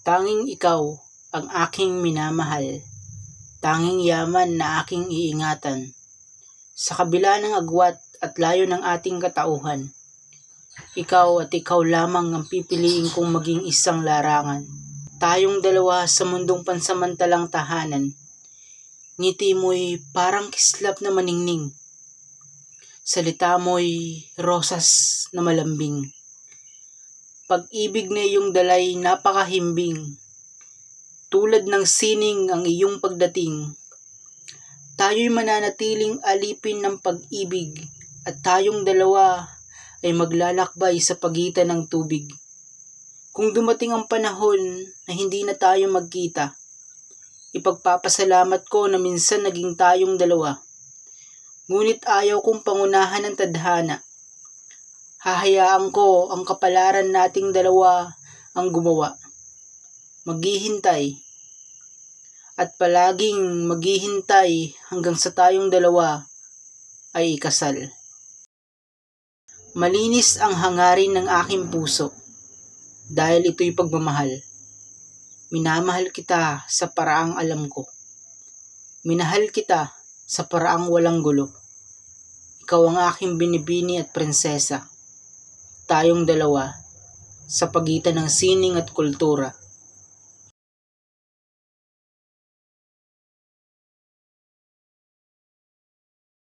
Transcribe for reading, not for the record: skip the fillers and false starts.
Tanging ikaw ang aking minamahal, tanging yaman na aking iingatan. Sa kabila ng agwat at layo ng ating katauhan, ikaw at ikaw lamang ang pipiliin kong maging isang larangan. Tayong dalawa sa mundong pansamantalang tahanan, ngiti mo'y parang kislap na maningning, salita mo'y rosas na malambing. Pag-ibig na iyong dalay napakahimbing, tulad ng sining ang iyong pagdating. Tayo'y mananatiling alipin ng pag-ibig at tayong dalawa ay maglalakbay sa pagitan ng tubig. Kung dumating ang panahon na hindi na tayo magkita, ipagpapasalamat ko na minsan naging tayong dalawa. Ngunit ayaw kong pangunahan ng tadhana. Hahayaan ko ang kapalaran nating dalawa ang gumawa. Maghihintay at palaging maghihintay hanggang sa tayong dalawa ay ikasal. Malinis ang hangarin ng aking puso dahil ito'y pagmamahal. Minamahal kita sa paraang alam ko. Minahal kita sa paraang walang gulo. Ikaw ang aking binibini at prinsesa. Tayong dalawa sa pagitan ng sining at kultura.